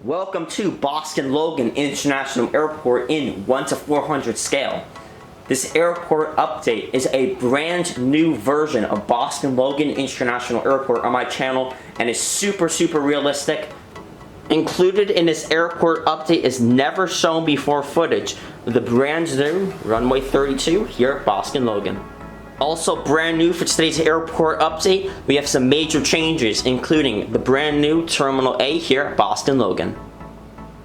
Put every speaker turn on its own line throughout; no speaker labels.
Welcome to Boston Logan International Airport in 1 to 400 scale. This airport update is a brand new version of Boston Logan International Airport on my channel and is super realistic. Included in this airport update is never shown before footage of the brand new runway 32 here at Boston Logan. Also brand new for today's airport update, we have some major changes, including the brand new Terminal A here at Boston Logan.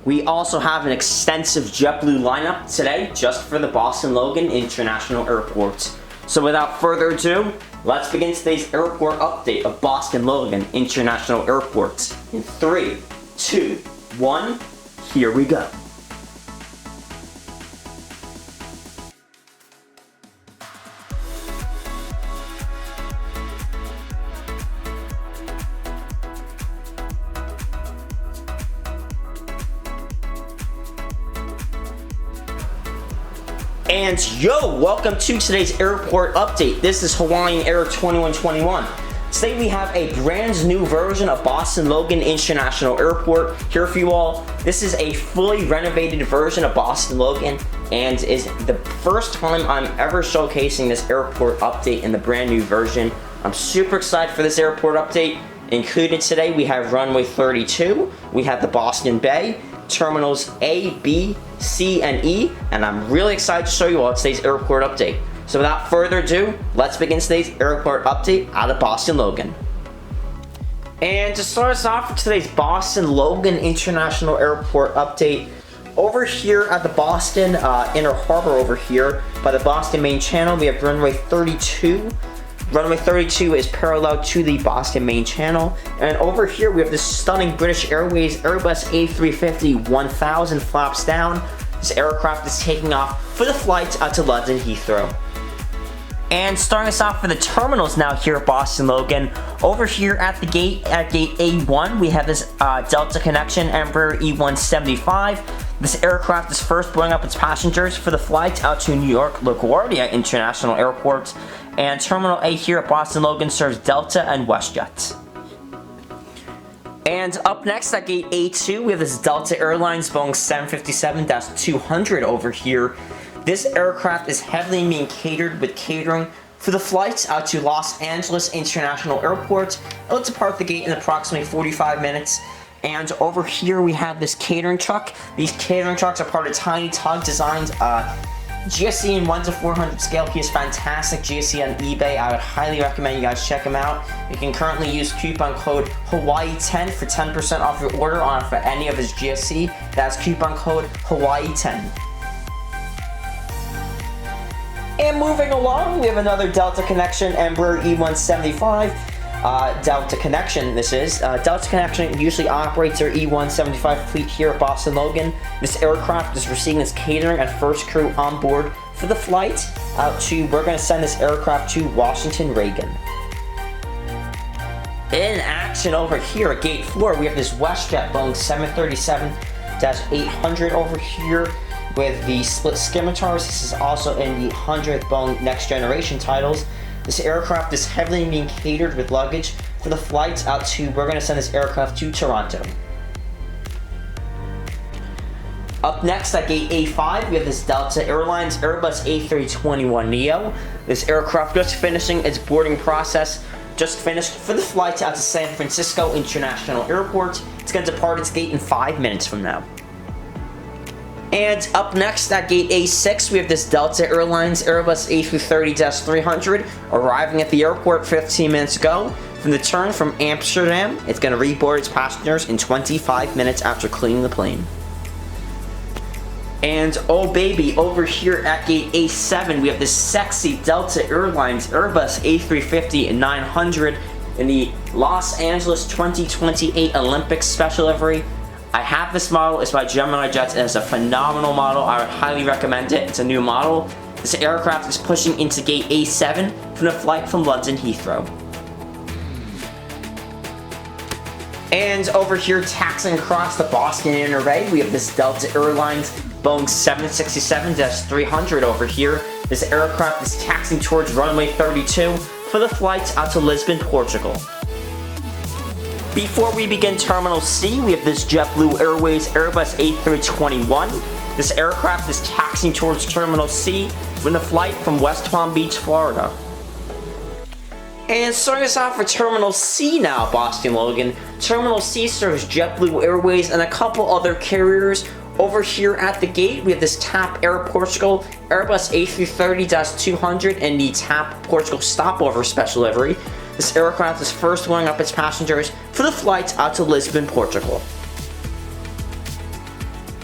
We also have an extensive JetBlue lineup today just for the Boston Logan International Airport. So without further ado, let's begin today's airport update of Boston Logan International Airport. In 3, 2, 1, here we go. And yo, welcome to today's airport update. This is Hawaiian Air 2121. Today we have a brand new version of Boston Logan International Airport here for you all. This is a fully renovated version of Boston Logan and is the first time I'm ever showcasing this airport update in the brand new version. I'm super excited for this airport update. Included today we have runway 32, we have the Boston Bay, terminals A, B, C, and E, and I'm really excited to show you all today's airport update. So without further ado, let's begin today's airport update out of Boston Logan. And to start us off for today's Boston Logan International Airport update, over here at the Boston Inner Harbor over here by the Boston main channel, we have runway 32. Runway 32 is parallel to the Boston main channel, and over here we have this stunning British Airways Airbus A350 1000 flaps down. This aircraft is taking off for the flight out to London Heathrow. And starting us off for the terminals now here at Boston Logan, over here at the gate, at gate A1, we have this Delta connection Embraer E175. This aircraft is first blowing up its passengers for the flight out to New York LaGuardia International Airport. And Terminal A here at Boston Logan serves Delta and WestJet. And up next at gate A2, we have this Delta Airlines Boeing 757-200 over here. This aircraft is heavily being catered with catering for the flights out to Los Angeles International Airport. It'll depart the gate in approximately 45 minutes. And over here we have this catering truck. These catering trucks are part of Tiny Tug Designs GSC in 1 to 400 scale. He is fantastic GSC on eBay. I would highly recommend you guys check him out. You can currently use coupon code Hawaii10 for 10% off your order on for any of his GSC. That's coupon code Hawaii10. And moving along, we have another Delta Connection Embraer E175. Delta Connection, this is. Delta Connection usually operates their E175 fleet here at Boston Logan. This aircraft is receiving its catering and first crew on board for the flight out to, we're going to send this aircraft to Washington Reagan. In action over here at gate 4, we have this WestJet Boeing 737-800 over here with the split scimitars. This is also in the 100th Boeing Next Generation titles. This aircraft is heavily being catered with luggage for the flights out to, we're going to send this aircraft to Toronto. Up next at gate A5, we have this Delta Airlines Airbus A321neo. This aircraft just finishing its boarding process, just finished for the flight out to San Francisco International Airport. It's going to depart its gate in 5 minutes from now. And up next at gate A6, we have this Delta Airlines Airbus A330-300 arriving at the airport 15 minutes ago. From the turn from Amsterdam, it's going to reboard its passengers in 25 minutes after cleaning the plane. And oh baby, over here at gate A7, we have this sexy Delta Airlines Airbus A350-900 in the Los Angeles 2028 Olympics special livery. I have this model. It's by GeminiJets and it's a phenomenal model. I would highly recommend it. It's a new model. This aircraft is pushing into gate A7 from the flight from London Heathrow. And over here, taxiing across the Boston Inner Bay, we have this Delta Airlines Boeing 767-300 over here. This aircraft is taxiing towards runway 32 for the flight out to Lisbon, Portugal. Before we begin Terminal C, we have this JetBlue Airways Airbus A321. This aircraft is taxiing towards Terminal C with a flight from West Palm Beach, Florida. And starting us off for Terminal C now, Boston Logan. Terminal C serves JetBlue Airways and a couple other carriers. Over here at the gate, we have this TAP Air Portugal Airbus A330-200 and the TAP Portugal Stopover Special Livery. This aircraft is first loading up its passengers for the flight out to Lisbon, Portugal.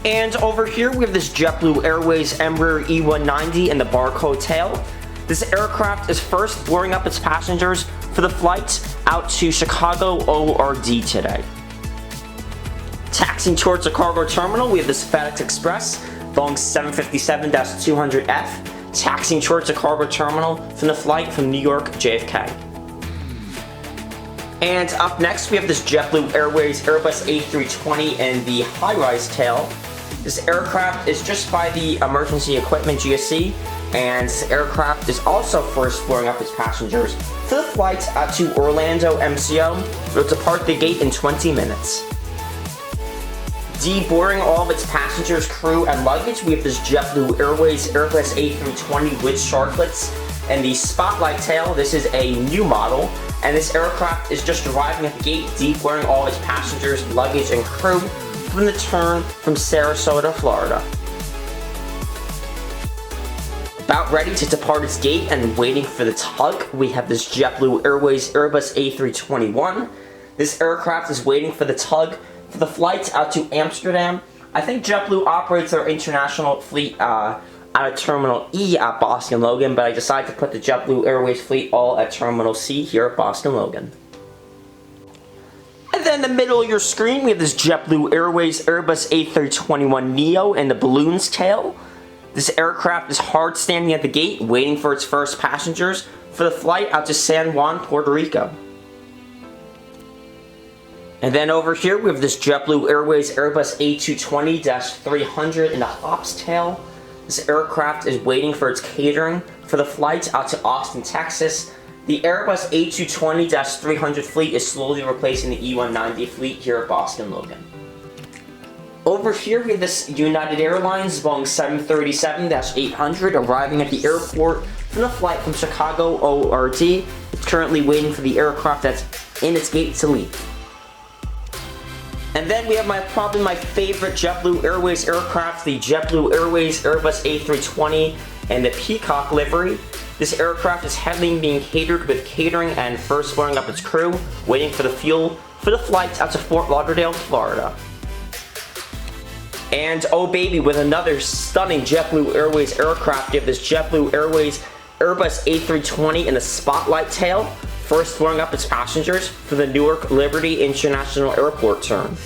And over here, we have this JetBlue Airways Embraer E190 and the barcode tail. This aircraft is first boarding up its passengers for the flight out to Chicago ORD today. Taxiing towards the cargo terminal, we have this FedEx Express Boeing 757-200F, taxiing towards the cargo terminal from the flight from New York JFK. And up next, we have this JetBlue Airways Airbus A320 and the high-rise tail. This aircraft is just by the emergency equipment GSC, and this aircraft is also first boarding up its passengers for the flight out to Orlando MCO. It will depart the gate in 20 minutes. Deboarding all of its passengers, crew, and luggage, we have this JetBlue Airways Airbus A320 with sharklets and the Spotlight tail. This is a new model, and this aircraft is just arriving at the gate, deboarding all of its passengers, luggage, and crew from the turn from Sarasota, Florida. About ready to depart its gate and waiting for the tug, we have this JetBlue Airways Airbus A321. This aircraft is waiting for the tug for the flight out to Amsterdam. I think JetBlue operates their international fleet out of Terminal E at Boston Logan, but I decided to put the JetBlue Airways fleet all at Terminal C here at Boston Logan. And then in the middle of your screen, we have this JetBlue Airways Airbus A321neo and the balloon's tail. This aircraft is hard standing at the gate, waiting for its first passengers for the flight out to San Juan, Puerto Rico. And then over here, we have this JetBlue Airways Airbus A220-300 and the Hops tail. This aircraft is waiting for its catering for the flight out to Austin, Texas. The Airbus A220-300 fleet is slowly replacing the E190 fleet here at Boston Logan. Over here, we have this United Airlines Boeing 737-800 arriving at the airport from the flight from Chicago ORD. It's currently waiting for the aircraft that's in its gate to leave. And then we have probably my favorite JetBlue Airways aircraft, the JetBlue Airways Airbus A320 and the Peacock livery. This aircraft is heavily being catered with catering and first loading up its crew, waiting for the fuel for the flight out to Fort Lauderdale, Florida. And oh baby, with another stunning JetBlue Airways aircraft, you have this JetBlue Airways Airbus A320 and the Spotlight tail, first loading up its passengers for the Newark Liberty International Airport turn.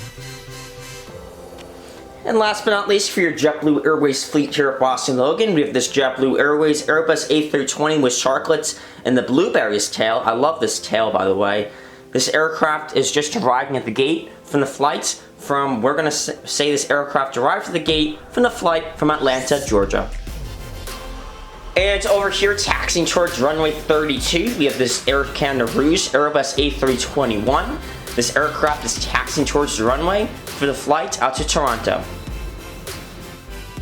And last but not least, for your JetBlue Airways fleet here at Boston Logan, we have this JetBlue Airways Airbus A320 with sharklets and the Blueberries tail. I love this tail, by the way. This aircraft is just arriving at the gate from the flight from, we're going to say this aircraft arrived at the gate from the flight from Atlanta, Georgia. And over here, taxiing towards runway 32, we have this Air Canada Rouge Airbus A321. This aircraft is taxiing towards the runway for the flight out to Toronto.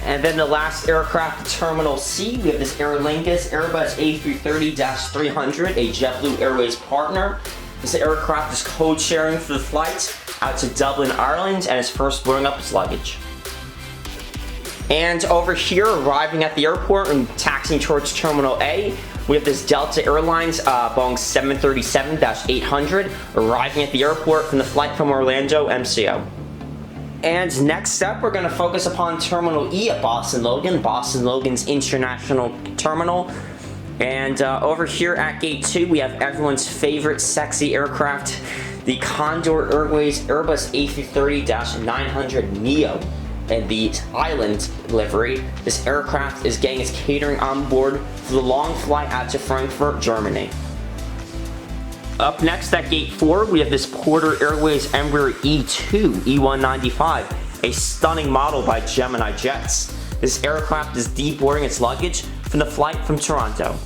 And then the last aircraft at Terminal C, we have this Aer Lingus Airbus A330-300, a JetBlue Airways partner. This aircraft is code sharing for the flight out to Dublin, Ireland, and is first loading up its luggage. And over here, arriving at the airport and taxiing towards Terminal A, we have this Delta Airlines Boeing 737-800 arriving at the airport from the flight from Orlando MCO. And next up, we're going to focus upon Terminal E at Boston Logan, Boston Logan's international terminal. And over here at Gate 2, we have everyone's favorite sexy aircraft, the Condor Airways Airbus A330-900neo. And the Island livery. This aircraft is getting its catering on board for the long flight out to Frankfurt, Germany. Up next at Gate 4, we have this Porter Airways Embraer E2 E195, a stunning model by GeminiJets. This aircraft is deboarding its luggage from the flight from Toronto.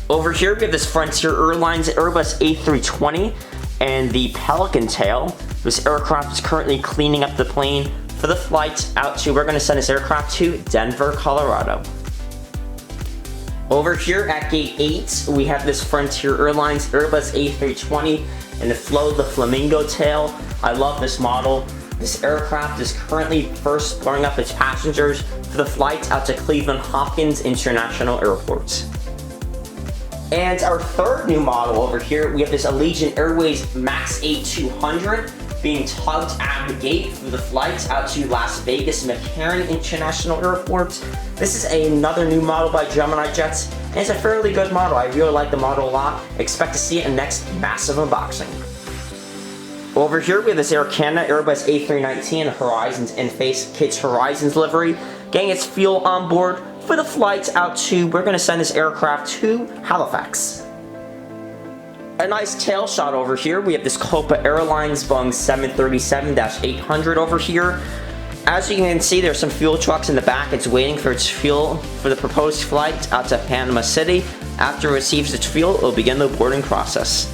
Over here, we have this Frontier Airlines Airbus A320 and the Pelican tail. This aircraft is currently cleaning up the plane for the flight out to, we're going to send this aircraft to Denver, Colorado. Over here at gate 8, we have this Frontier Airlines Airbus A320 and the Flamingo tail. I love this model. This aircraft is currently first blowing up its passengers for the flight out to Cleveland Hopkins International Airport. And our third new model over here, we have this Allegiant Airways MAX 8-200 being tugged at the gate for the flight out to Las Vegas McCarran International Airport. This is another new model by GeminiJets, and it's a fairly good model. I really like the model a lot. Expect to see it in the next massive unboxing. Over here we have this Air Canada Airbus A319 Horizons in-face Kids Horizons livery, getting its fuel on board for the flight out to, we're going to send this aircraft to Halifax. A nice tail shot over here. We have this Copa Airlines Boeing 737-800 over here. As you can see, there's some fuel trucks in the back. It's waiting for its fuel for the proposed flight out to Panama City. After it receives its fuel, it will begin the boarding process.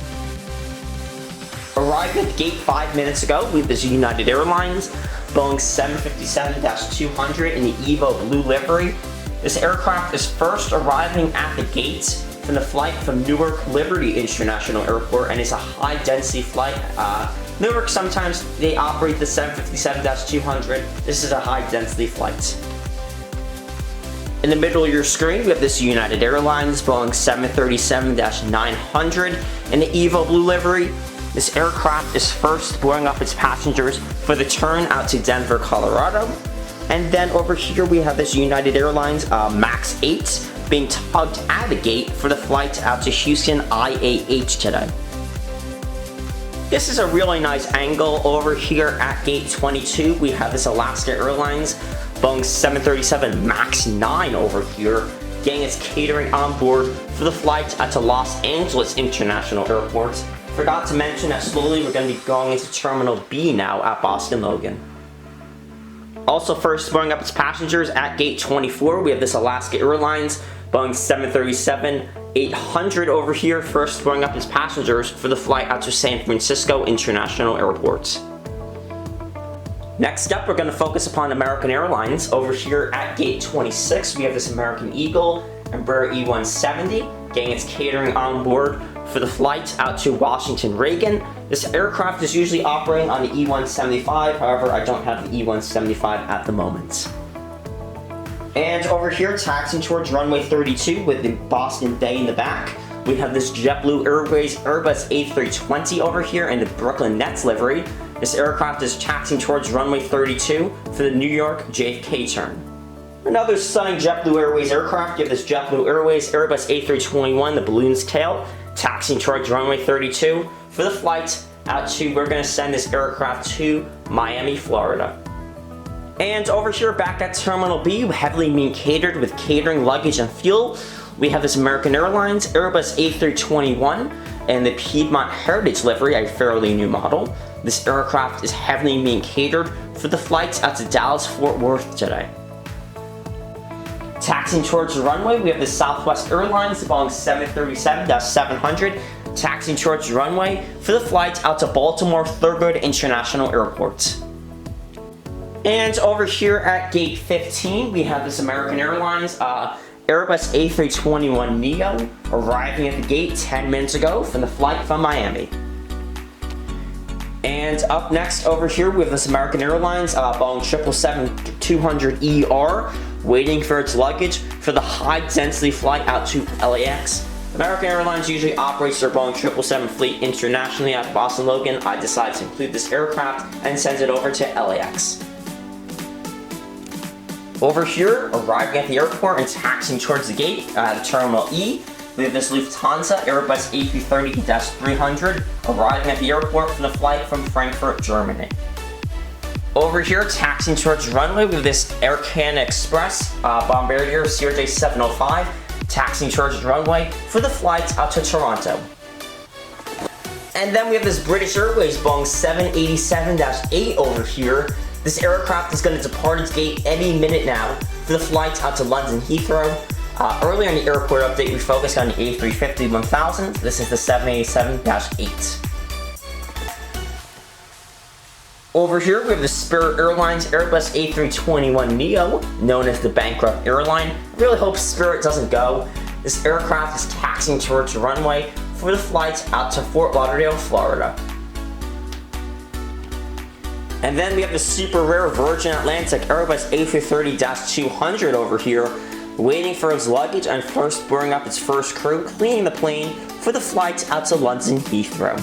Arrived at gate 5 minutes ago, we have this United Airlines Boeing 757-200 in the Evo Blue livery. This aircraft is first arriving at the gates from the flight from Newark Liberty International Airport, and it's a high-density flight. Newark, sometimes they operate the 757-200. This is a high-density flight. In the middle of your screen, we have this United Airlines Boeing 737-900 in the Evo Blue livery. This aircraft is first blowing up its passengers for the turn out to Denver, Colorado. And then over here we have this United Airlines MAX 8 being tugged at the gate for the flight out to Houston IAH today. This is a really nice angle. Over here at gate 22, we have this Alaska Airlines Boeing 737 MAX 9 over here, getting its catering on board for the flight out to Los Angeles International Airport. Forgot to mention that slowly we're going to be going into Terminal B now at Boston Logan. Also first blowing up its passengers at gate 24, we have this Alaska Airlines Boeing 737-800 over here, first blowing up its passengers for the flight out to San Francisco International Airport. Next up, we're going to focus upon American Airlines. Over here at gate 26, we have this American Eagle Embraer E170, getting its catering on board for the flight out to Washington Reagan. This aircraft is usually operating on the E175, however I don't have the E175 at the moment. And over here, taxiing towards runway 32 with the Boston Bay in the back, we have this JetBlue Airways Airbus A320 over here in the Brooklyn Nets livery. This aircraft is taxiing towards runway 32 for the New York JFK turn. Another stunning JetBlue Airways aircraft, you have this JetBlue Airways Airbus A321, the balloon's tail, taxiing towards runway 32 for the flight out to, we're going to send this aircraft to Miami, Florida. And over here back at Terminal B, heavily being catered with catering, luggage, and fuel, we have this American Airlines Airbus A321 and the Piedmont Heritage livery, a fairly new model. This aircraft is heavily being catered for the flights out to Dallas-Fort Worth today. Taxiing towards the runway, we have the Southwest Airlines Boeing 737-700 taxiing towards the runway for the flight out to Baltimore Thurgood International Airport. And over here at gate 15, we have this American Airlines Airbus A321neo arriving at the gate 10 minutes ago from the flight from Miami. And up next over here, we have this American Airlines Boeing 777-200ER waiting for its luggage for the high-density flight out to LAX. American Airlines usually operates their Boeing 777 fleet internationally at Boston Logan. I decided to include this aircraft and send it over to LAX. Over here, arriving at the airport and taxiing towards the gate, Terminal E, we have this Lufthansa Airbus A330-300 arriving at the airport for the flight from Frankfurt, Germany. Over here, taxiing towards the runway, we have this Air Canada Express Bombardier CRJ705 taxiing towards the runway for the flight out to Toronto. And then we have this British Airways Boeing 787-8 over here. This aircraft is going to depart its gate any minute now for the flight out to London Heathrow. Earlier in the airport update, we focused on the A350-1000. This is the 787-8. Over here, we have the Spirit Airlines Airbus A321neo, known as the bankrupt airline. I really hope Spirit doesn't go. This aircraft is taxiing towards the runway for the flights out to Fort Lauderdale, Florida. And then we have the super rare Virgin Atlantic Airbus A330-200 over here, waiting for its luggage and first boarding up its first crew, cleaning the plane for the flights out to London Heathrow.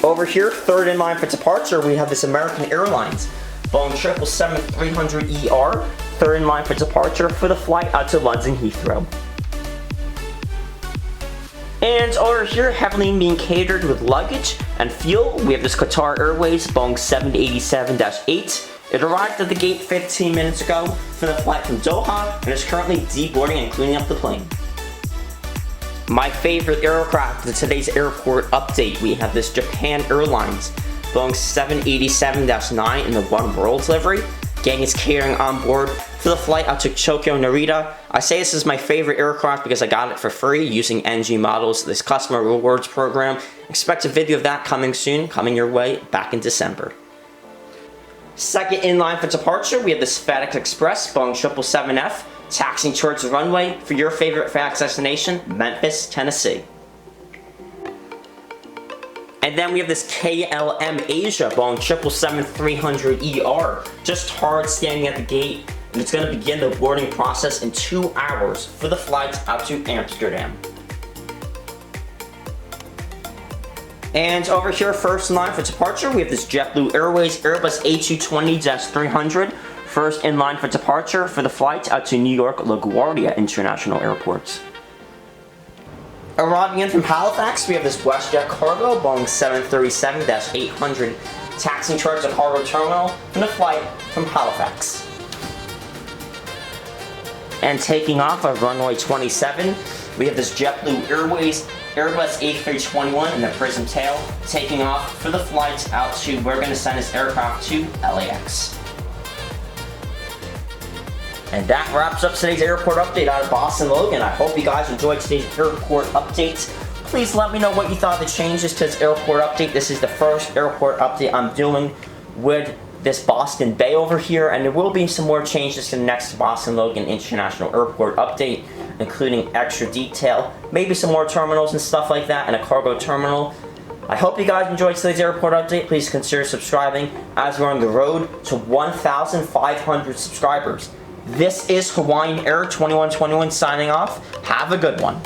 Over here, third in line for departure, we have this American Airlines Boeing 777-300ER, third in line for departure for the flight out to London Heathrow. And over here, heavily being catered with luggage and fuel, we have this Qatar Airways Boeing 787-8. It arrived at the gate 15 minutes ago for the flight from Doha and is currently deboarding and cleaning up the plane. My favorite aircraft for today's airport update, we have this Japan Airlines Boeing 787-9 in the One World livery, getting its catering on board for the flight out to Tokyo Narita. I say this is my favorite aircraft because I got it for free using NG Models, this customer rewards program. Expect a video of that coming soon, coming your way back in December. Second in line for departure, we have this FedEx Express Boeing 777F, taxiing towards the runway for your favorite FedEx destination, Memphis, Tennessee. And then we have this KLM Asia Boeing 777-300ER, just hard standing at the gate, and it's going to begin the boarding process in 2 hours for the flight out to Amsterdam. And over here, first in line for departure, we have this JetBlue Airways Airbus A220-300, first in line for departure for the flight out to New York LaGuardia International Airport. Arriving in from Halifax, we have this WestJet Cargo Boeing 737-800, taxiing towards the cargo terminal from the flight from Halifax. And taking off of runway 27, we have this JetBlue Airways Airbus A321 in the Prism tail, taking off for the flight out to, we're going to send this aircraft to LAX. And that wraps up today's airport update out of Boston Logan. I hope you guys enjoyed today's airport update. Please let me know what you thought of the changes to this airport update. This is the first airport update I'm doing with this Boston Bay over here, and there will be some more changes to the next Boston Logan International Airport update, including extra detail, maybe some more terminals and stuff like that, and a cargo terminal. I hope you guys enjoyed today's airport update. Please consider subscribing as we're on the road to 1,500 subscribers. This is Hawaiian Air 2121 signing off. Have a good one.